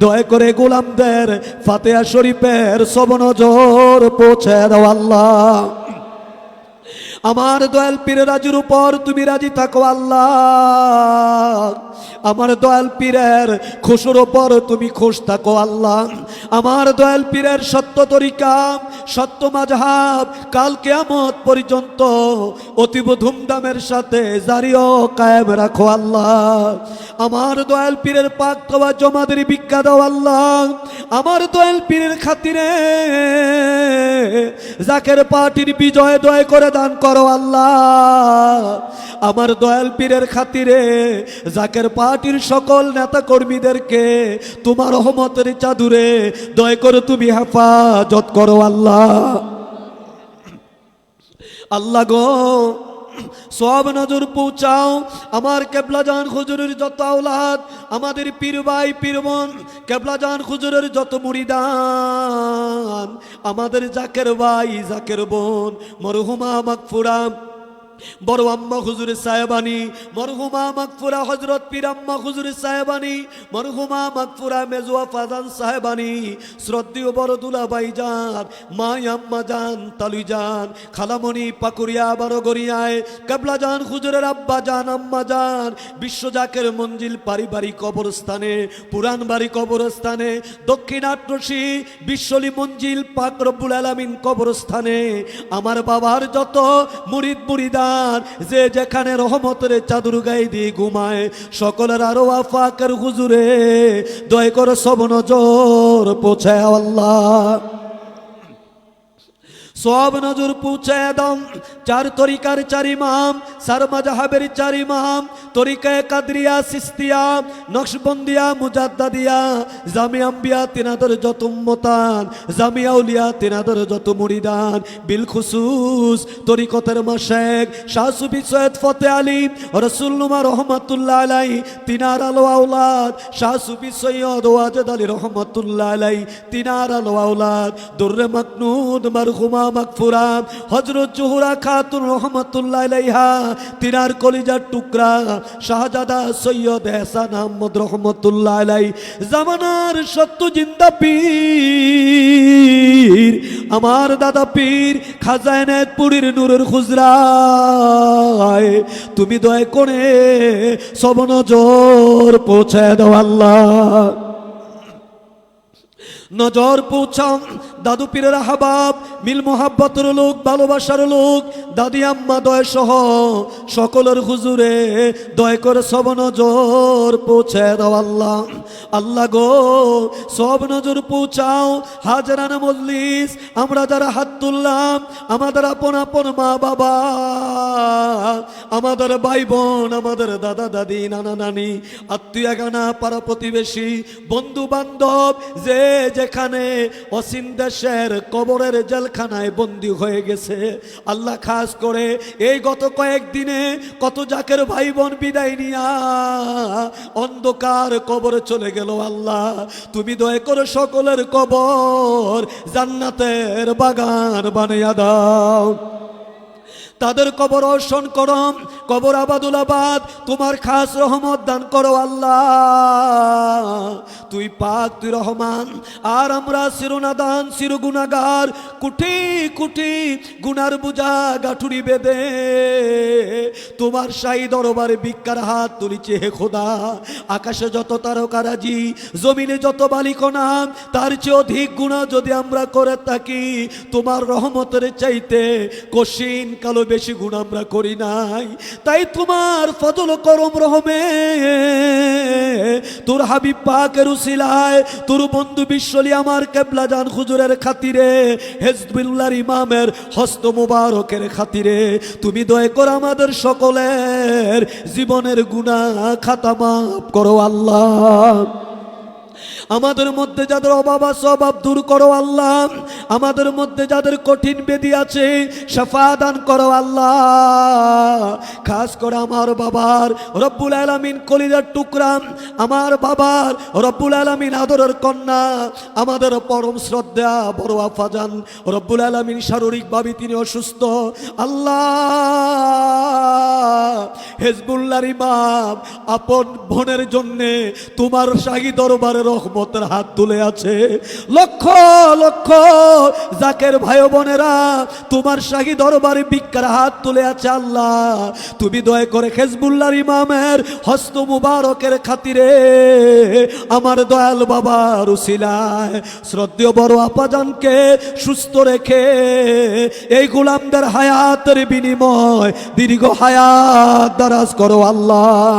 দয়া করে গোলামদের ফাতিহা শরীফের সব নজর পৌঁছে দাও আল্লাহ। আমার দয়াল পীরের রাজির উপর তুমি রাজি থাকো আল্লাহ। আমার দয়াল পীরের খুশুর উপর তুমি খুশ থাকো আল্লাহ। আমার দয়াল পীরের সত্য তরিকা, সত্য মাযহাব কাল কিয়ামত পর্যন্ত অতীব ধুমধামের সাথে জারি ও কায়েম রাখো আল্লাহ। আমার দয়াল পীরের পাক তওবা জমাদের ভিক্ষা দাও আল্লাহ। আমার দয়াল পীরের খাতিরে জাকের পার্টির বিজয় দয়া করে দান করো আল্লাহ। আমার দয়াল পীরের খাতিরে জাকের পার্টির সকল নেতা কর্মীদেরকে তোমার রহমতের চাদরে দয়া করে তুমি হেফাজত করো আল্লাহ। আল্লাহ গো, সব নজর পৌঁছাও আমার কেবলা জান হুজুরের যত আওলাদ, আমাদের পীর ভাই পীর বোন, কেবলা জান হুজুরের যত মুরিদান, আমাদের জাকের ভাই জাকের বোন, মরহুমা মাগফুরা বড় আম্মা হুজুরের সাহেবানি, মরহুমা মাগফুরা হযরত পীর আম্মা হুজুরের সাহেবানি, মরহুমা মাগফুরা মেজুয়া ফাজান সাহেবানি, শ্রদ্ধেয় বড় দুলা ভাইজান, মা আম্মা জান তালুই জান, খালামণি পাকুরিয়া বারোগরিয়ায়, কেবলা জান হুজুরের আব্বা জান আম্মা জান, বিশ্ব জাকের মঞ্জিল পারিবারিক কবরস্থানে, পুরান বাড়ি কবরস্থানে, দক্ষিণ আটরশি বিশ্বলি মঞ্জিল পাক রব্বুল আলামিন কবরস্থানে আমার বাবার যত মুরিদ মুরিদান যে যেখানে রহমতের চাদর গায়ে দিয়ে ঘুমায়, সকলের আরো আফাকের হুজুরে দয়া করে সব নজর পৌঁছায় আল্লাহ। সব নজর পৌঁছায় দাও। চার তরিকার চার ইমাম, চার মাযহাবের চার ইমাম, তরিকায়ে কাদরিয়া, সিস্তিয়া, নকশবন্দিয়া, মুজাদ্দাদিয়া, জামিয়া আম্বিয়া তিনাদের যত উম্মতান, জামিয়া আউলিয়া তিনাদের যত মুরিদান, বিল খুসুস তরিকতের মাশায়েখ শাহ সুফি সৈয়দ ফতে আলী রাসূলুল্লাহ রহমাতুল্লাহ আলাইহি, তিনার আলো আওলাদ শাহ সুফি সৈয়দ ওয়াজেদ আলী রহমাতুল্লাহ আলাইহি, তিনার আলো আওলাদ দুররে মাকনুদ মারহুমা মাগফুরা। হযরত জোহরা খাতুন রহমাতুল্লাহ আলাইহা, তিনার কলিজার টুকরা শাহজাদা সৈয়দ এহসান আহমদ রহমাতুল্লাহ আলাই, জামানার সত্য জিন্দা পীর আমার দাদা পীর খাজা এনায়েতপুরীর নূরের খুজরায় তুমি দয়া করে সব নজর পৌঁছায় দাও আল্লাহ। নজর পৌঁছাও দাদু পীরের আহবাব, মিল মোহাব্বতের লোক, ভালোবাসার লোক, দাদি আম্মা দয় সহ সকলের হুজুরে দয়া করে সব নজর পৌঁছায় দাও আল্লাহ। আল্লাহ গো সব নজর পৌঁছাও। হাজারানা মজলিস আমরা যারা হাত তুললাম, আমাদের আপন আপন মা বাবা, আমাদের ভাই বোন, আমাদের দাদা দাদি, নানা নানি, আত্মীয় গানা, পাড়া প্রতিবেশী, বন্ধু বান্ধব, যে যেখানে অসীম দেশের কবরের জেলখানায় বন্দী হয়ে গেছে আল্লাহ, খাস করে এই গত কয়েকদিনে কত জাকের ভাই বোন বিদায় নিয়া অন্ধকার কবরে চলে গেল আল্লাহ, তুমি দয়া করে সকলের কবর জান্নাতের বাগান বানাইয়া দাও। তাদের কবর রওশন করো, কবর আবাদুল আবাদ, তোমার খাস রহমত দান করো আল্লাহ। তুই পাক, তুই রহমান, আর আমরা চিরনাদান, চির গুনাহগার, কোটি কোটি গুনার বোঝা গাঠুরি বেঁধে তোমার শাহী দরবারে ভিক্ষার হাত তুলিছে হে খোদা। আকাশে যত তারকারাজি, জমিনে যত বালিকণা, তার চেয়ে অধিক গুনাহ যদি আমরা করে থাকি, তোমার রহমতের চাইতে কশিন কালো বেশি গুণ আমরা করি নাই। তাই তোমার ফজল করম রহমে তোর হাবিব পাকের উসিলায়, তোর বন্ধু বিশ্বলি আমার কেবলা জান হুজুরের খাতিরে, হিজবুল্লাহর ইমামের হস্ত মুবারকের খাতিরে তুমি দয়া করে আমাদের সকলের জীবনের গুনাহ খাতা মাফ করো আল্লাহ। আমাদের মধ্যে যাদের অভাব আছে অভাব দূর করো আল্লাহ। আমাদের মধ্যে যাদের কঠিন ব্যাধি আছে শিফা দান করো আল্লাহ। খাস করে আমার বাবার রব্বুল আলামিন কলিজার টুকরা, আমার বাবার রব্বুল আলামিন আদরের কন্যা, আমাদের পরম শ্রদ্ধা বড় আফাজান রব্বুল আলামিন শারীরিকভাবে তিনি অসুস্থ আল্লাহ। হিজবুল্লাহর ইমাম আপন বোনের জন্যে তোমার শাহী দরবারে রহমতের হাত তুলে আছে। লক্ষ লক্ষ জাকের ভাই বোনেরা তোমার শাহী দরবারে ভিক্ষার হাত তুলে আছে আল্লাহ। তুমি দয়া করে হিজবুল্লাহর ইমামের হস্ত মুবারকের খাতিরে আমার দয়াল বাবার উসিলায় শ্রদ্ধেয় বড় আপাজানকে সুস্থ রেখে এই গোলামদের হায়াতের বিনিময় দীর্ঘ হায়াত দারাজ করো আল্লাহ।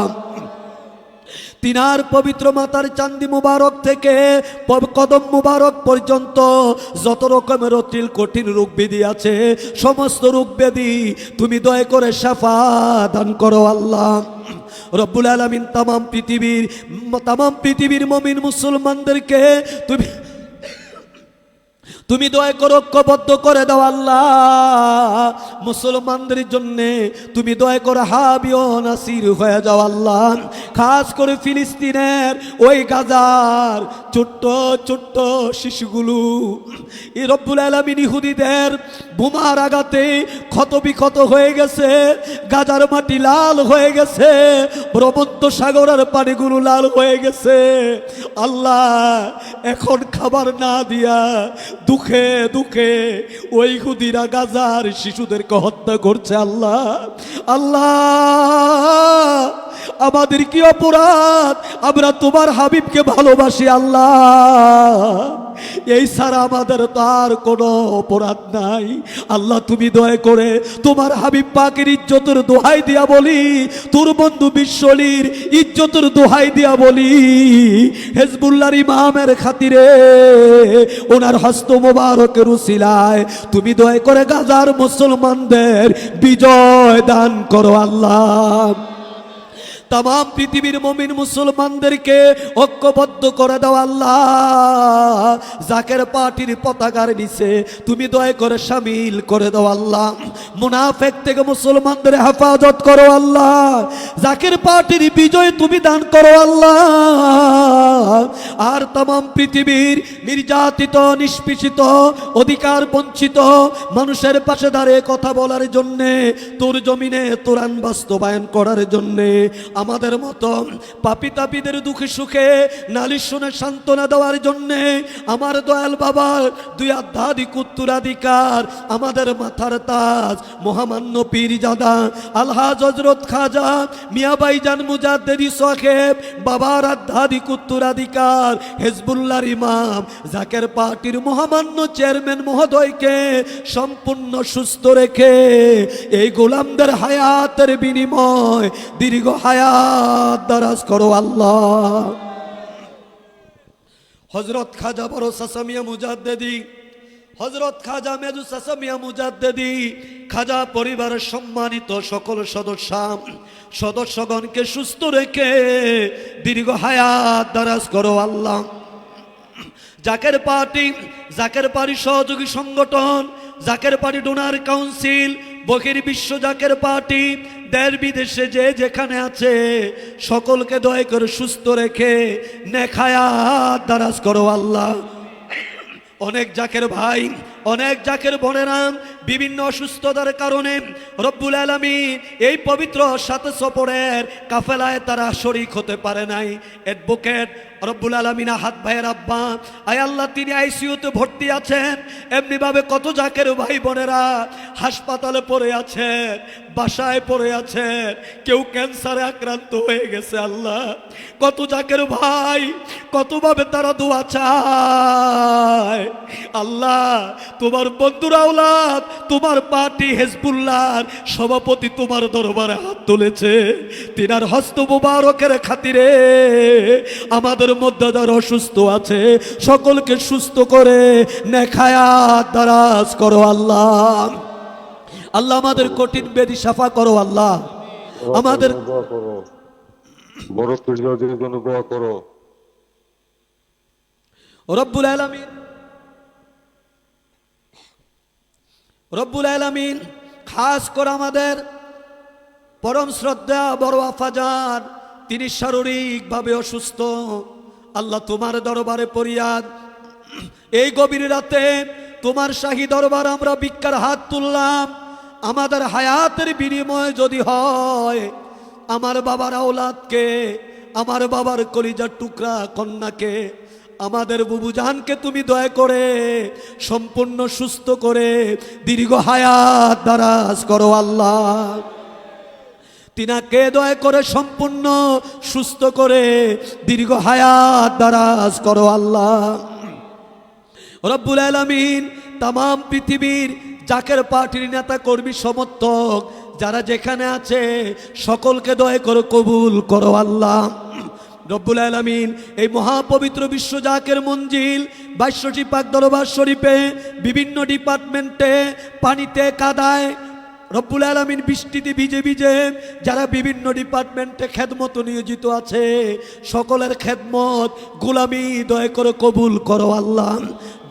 তিনার পবিত্র মাতার চান্দি মুবারক থেকে কদম মুবারক পর্যন্ত যত রকমের অতিল কঠিন রোগ ব্যাধি আছে সমস্ত রোগ ব্যাধি তুমি দয়া করে শিফা দান করো আল্লাহ। রব্বুল আলামিন তামাম পৃথিবীর মুমিন মুসলমানদেরকে তুমি দয়া করে ঐক্যবদ্ধ করে দাও আল্লাহ। মুসলমানদের জন্য তুমি দয়া করে হাবিও নাসির হয়ে যাও আল্লাহ। খাস করে ফিলিস্তিনের ওই গাজার ছোট্ট ছোট্ট শিশুগুলো এই রব্বুল আলামিন ইহুদিদের বোমার আঘাতে ক্ষত বিক্ষত হয়ে গেছে, গাজার মাটি লাল হয়ে গেছে, ভূমধ্য সাগরের পানিগুলো লাল হয়ে গেছে আল্লাহ। এখন খাবার না দিয়া দুঃখে দুঃখে ওই ইহুদিরা গাজার শিশুদেরকে হত্যা করছে আল্লাহ। আল্লাহ আমাদের কি অপরাধ, আমরা তোমার হাবিবকে ভালোবাসি আল্লাহ, এই ছাড়া আমাদের তার কোনো অপরাধ নাই আল্লাহ। তুমি দয়া করে তোমার হাবিব পাকের ইজ্জতের দোহাই দিয়া বলি, তোর বন্ধু বিশ্বলির ইজ্জতের দোহাই দিয়া বলি, হিজবুল্লাহর ইমামের খাতিরে ওনার হস্ত মোবারকের উসিলায় তুমি দয়া করে গাজার মুসলমানদের বিজয় দান করো আল্লাহ। तमाम पृथिवीर मुमिन मुसलमानदेरके ঐক্যবদ্ধ করে দাও আল্লাহ। জাকের পার্টির পতাকার নিচে তুমি দয়া করে শামিল করে দাও আল্লাহ। মুনাফিক থেকে মুসলমানদের হেফাজত করো আল্লাহ। জাকের পার্টির বিজয় তুমি দান করো আল্লাহ। আর তামাম পৃথিবীর নির্যাতিত নিষ্পেষিত অধিকার বঞ্চিত মানুষের পাশে দাঁড়িয়ে কথা বলার জন্যে, তোর জমিনে তোর আইন বাস্তবায়ন করার জন্যে, আমাদের মতো পাপী তাপীদের দুঃখে সুখে নালিশ শুনে সান্ত্বনা দেওয়ার জন্যে আমার দয়াল বাবার দুই আধ্যাত্মিক উত্তরাধিকার আমাদের মাথার তাজ মহামান্য পীরজাদা আলহাজ হযরত খাজা মিয়া ভাইজান মুজাদ্দেদি সাহেব বাবার আধ্যাত্মিক উত্তরাধিকার হিজবুল্লাহর ইমাম জাকের পার্টির মহামান্য চেয়ারম্যান মহোদয়কে সম্পূর্ণ সুস্থ রেখে এই গোলামদের হায়াতের বিনিময় দীর্ঘ হায়াত দারাজ করো আল্লাহ। হযরত খাজা বড় সাসামিয়া মুজাদ্দেদি, হযরত খাজা মেজু সাসামিয়া মুজাদ্দেদি খাজা পরিবারের সম্মানিত সকল সদস্যগণকে সুস্থ রেখে দীর্ঘ হায়াত দারাজ করো আল্লাহ। জাকের পার্টি সহযোগী সংগঠন, জাকের পার্টি ডোনার কাউন্সিল, বহির বিশ্ব জাকের পার্টি দেশ বিদেশে যে যেখানে আছে সকলকে দয়া করে সুস্থ রেখে নেক হায়াত দারাজ করো আল্লাহ। অনেক জাকের ভাই, অনেক জাকের বোনেরা বিভিন্ন অসুস্থতার কারণে রব্বুল আলামিন এই পবিত্র সাত সফরের কাফেলায় তারা শরীক হতে পারে নাই। অ্যাডভোকেট রব্বুল আলামিন আহাদ ভাইয়ের আব্বা, আয় আল্লাহ, তিনি আইসিইউতে ভর্তি আছেন। এমনিভাবে কত জাকের ভাই বোনেরা হাসপাতালে পড়ে আছেন, বাসায় পড়ে আছেন, কেউ ক্যান্সারে আক্রান্ত হয়ে গেছে। আল্লাহ, কত জাকের ভাই কতভাবে তারা দোয়া চায়। আল্লাহ, তোমার বন্ধুরা আওলাদ, তোমার পার্টি হিজবুল্লাহর সভাপতি তোমার দরবারে হাত তুলেছে। তিনার হস্ত মুবারকের খাতিরে আমাদের মধ্যে যারা অসুস্থ আছে সকলকে সুস্থ করে নেক হায়াত দারাজ করো আল্লাহ। আল্লাহ, আমাদের কঠিন ব্যাধি সাফা করো আল্লাহ। আমাদের দোয়া করো, বড় পীরজাদের জন্য দোয়া করো। রব্বুল আলামিন খাস করে আমাদের পরম শ্রদ্ধা বড় আফাজান, তিনি শারীরিকভাবে অসুস্থ। আল্লাহ, তোমার দরবারে ফরিয়াদ, এই গভীর রাতে তোমার শাহী দরবার আমরা ভিক্ষার হাত তুললাম। আমাদের হায়াতের বিনিময় যদি হয়, আমার বাবার আওলাদকে, আমার বাবার কলিজার টুকরা কন্যাকে, আমাদের বুবুজানকে তুমি দয়া করে সম্পূর্ণ সুস্থ করে দীর্ঘ হায়াত দারাজ করো আল্লাহ। তিনাকে দয়া করে সম্পূর্ণ সুস্থ করে দীর্ঘ হায়াত দারাজ করো আল্লাহ। রব্বুল আলামিন তামাম পৃথিবীর জাকের পার্টির নেতা কর্মী সমর্থক যারা যেখানে আছে সকলকে দয়া করে কবুল করো আল্লাহ। রব্বুল আলামিন এই মহাপবিত্র বিশ্ব জাকের মঞ্জিল 22টি পাক দরবার শরীফে বিভিন্ন ডিপার্টমেন্টে পানিতে কাদায় রব্বুল আলামিন বৃষ্টিতে ভিজে ভিজে যারা বিভিন্ন ডিপার্টমেন্টে খেদমত নিয়োজিত আছে সকলের খেদমত গোলামি দয়া করে কবুল করো আল্লাহ।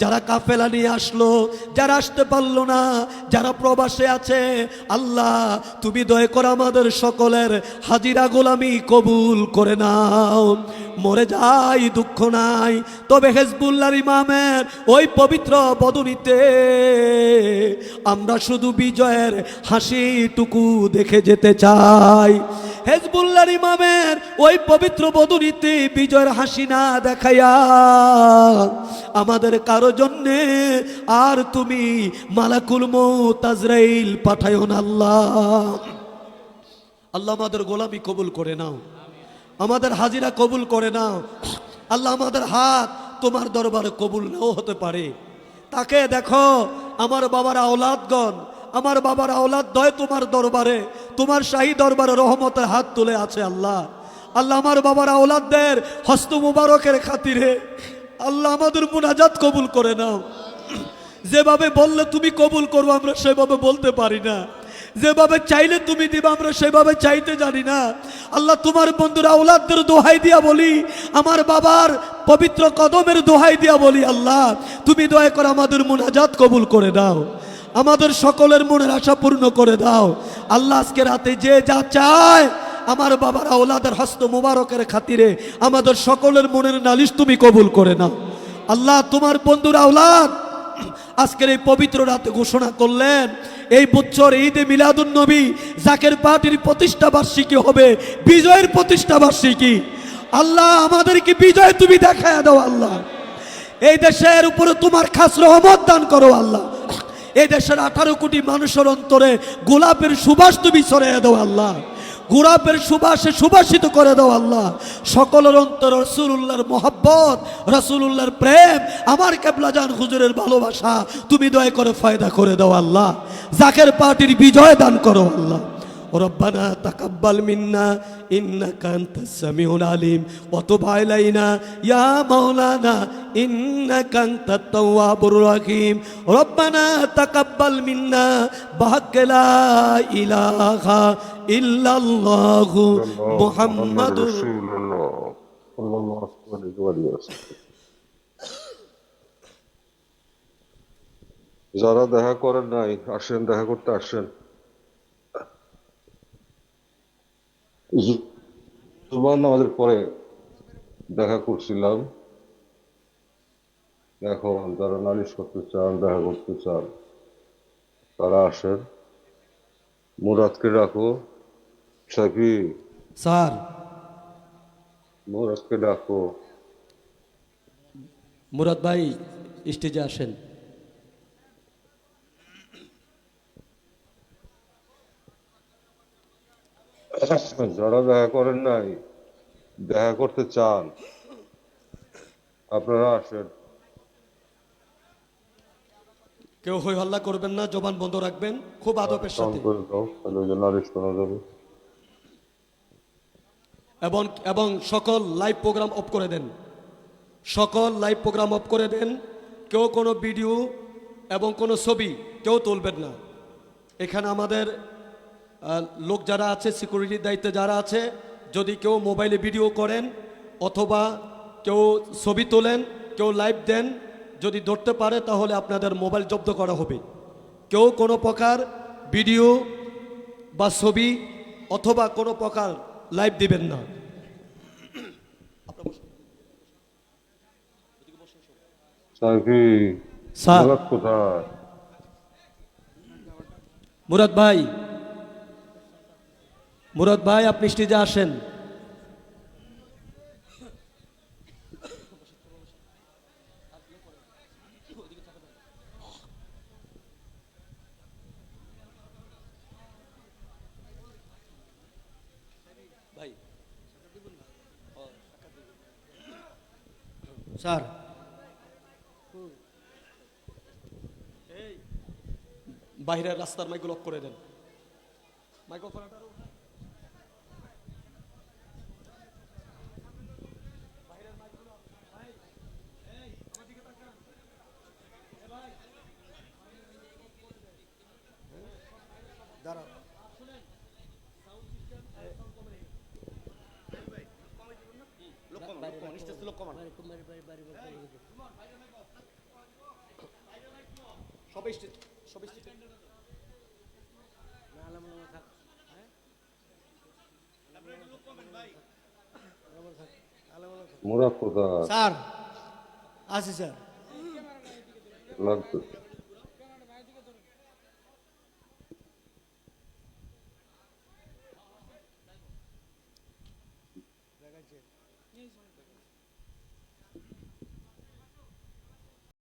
যারা কাফেলা নিয়ে আসলো, যারা আসতে পারলো না, যারা প্রবাসে আছে, আল্লাহ তুমি দয়া করে আমাদের সকলের হাজিরা গোলামি কবুল করে নাও। মরে যাই দুঃখ নাই, তবে হিজবুল্লাহর ইমামের ওই পবিত্র বদনিতে আমরা শুধু বিজয়ের হাসিটুকু দেখে যেতে চাই। হিজবুল্লাহর ইমামের ওই পবিত্র বদনিতে বিজয়ের হাসি না দেখাইয়া আমাদের কারো জন্যে আর তুমি মালাকুল মউত আজরাইল পাঠায়ো না আল্লাহ। আল্লাহ, আমাদের গোলামি কবুল করে নাও, আমাদের হাজিরা কবুল করে নাও। আল্লাহ, আমাদের হাত তোমার দরবারে কবুল নাও হতে পারে। তাকে দেখো, আমার বাবার আওলাদগণ, আমার বাবার আওলাদ দয় তোমার দরবারে, তোমার শাহী দরবারে রহমতের হাত তুলে আছে। আল্লাহ, আল্লাহ আমার বাবার আওলাদদের হস্ত মুবারকের খাতিরে আল্লাহ আমাদের মুনাজাত কবুল করে নাও। যেভাবে বললে তুমি কবুল করবো আমরা সেভাবে বলতে পারি না, যেভাবে চাইলে তুমি দিবা আমরা সেভাবে চাইতে জানি না। আল্লাহ, তোমার বন্ধুরা আওলাদদের দোহাই দিয়া বলি, আমার বাবার পবিত্র কদমের দোহাই দিয়া বলি, আল্লাহ তুমি দয়া করে আমাদের মুনাজাত কবুল করে দাও, আমাদের সকলের মনের আশা পূর্ণ করে দাও। আল্লাহ, আজকে রাতে যে যা চায় আমার বাবার আওলাদের হস্ত মুবারকের খাতিরে আমাদের সকলের মনের নালিশ তুমি কবুল করে নাও। আল্লাহ, তোমার বন্ধুর আওলাদ আজকের এই পবিত্র রাতে ঘোষণা করলেন এই বছর ঈদে মিলাদুন নবী জাকের পার্টির প্রতিষ্ঠা বার্ষিকী হবে, বিজয়ের প্রতিষ্ঠা বার্ষিকী। আল্লাহ, আমাদেরকে বিজয় তুমি দেখায় দাও আল্লাহ। এই দেশের উপরে তোমার খাস রহমত দান করো আল্লাহ। এই দেশের 18 কোটি মানুষের অন্তরে গোলাপের সুবাস তুমি ছড়িয়ে দাও আল্লাহ। গোলাপের সুবাসে সুবাসিত করে দাও আল্লাহ। সকলের অন্তর রাসূলুল্লাহর মোহাব্বত, রাসূলুল্লাহর প্রেম, আমার কেবলাজান হুজুরের ভালোবাসা তুমি দয়া করে ফায়দা করে দাও আল্লাহ। জাকের পার্টির বিজয় দান করো আল্লাহ। রব্বানা তাকাব্বাল মিন্না ইন্নাকা আনতাস সামিউল আলিম ওয়া তুব আলাইনা ইয়া মাওলানা ইন্নাকা আনতাত তাওয়াবুর রহিম। রব্বানা তাকাব্বাল মিন্না বিহাক্কি লা ইলাহা ইল্লাল্লাহু মুহাম্মাদুর রাসূলুল্লাহ সাল্লাল্লাহু আলাইহি ওয়া সাল্লাম। যারা দেখা করেন নাই আসেন, দেখা করতে আসেন। জুমার নামাজের পরে দেখা করছিলাম। এখন যারা নালিশ করতে চান, দেখা করতে চান, তারা আসেন। মুরাদকে রাখো। সাকি, স্যার, মুরাদকে ডাকো। মুরাদ ভাই স্টেজে আসেন। যারা দেখা করেন নাই, দেখা করতে চান, আপনারা আসেন। কেউ হই হল্লা করবেন না, জবান বন্ধ রাখবেন খুব আদবের সাথে। করে দাও, তাহলে ওই যে নালিশ করা যাবে। এবং সকল লাইভ প্রোগ্রাম অফ করে দেন। সকল লাইভ প্রোগ্রাম অফ করে দেন। কেউ কোনো ভিডিও এবং কোনো ছবি কেউ তুলবেন না। এখানে আমাদের লোক যারা আছে, সিকিউরিটির দায়িত্বে যারা আছে, যদি কেউ মোবাইলে ভিডিও করেন অথবা কেউ ছবি তোলেন, কেউ লাইভ দেন, যদি ধরতে পারে তাহলে আপনাদের মোবাইল জব্দ করা হবে। কেউ কোনো প্রকার ভিডিও বা ছবি অথবা কোনো প্রকার লাইভ দিবেন না। সাকি, স্যার, মুরাদ কোথায়? মুরাদ ভাই আপনি স্টেজে আসেন। স্যার, বাইরের রাস্তার মাইকগুলো অফ করে দেন। মাইক্রোফোন মুরাদ কোথায়? স্যার আছি স্যার। লাগতেছে।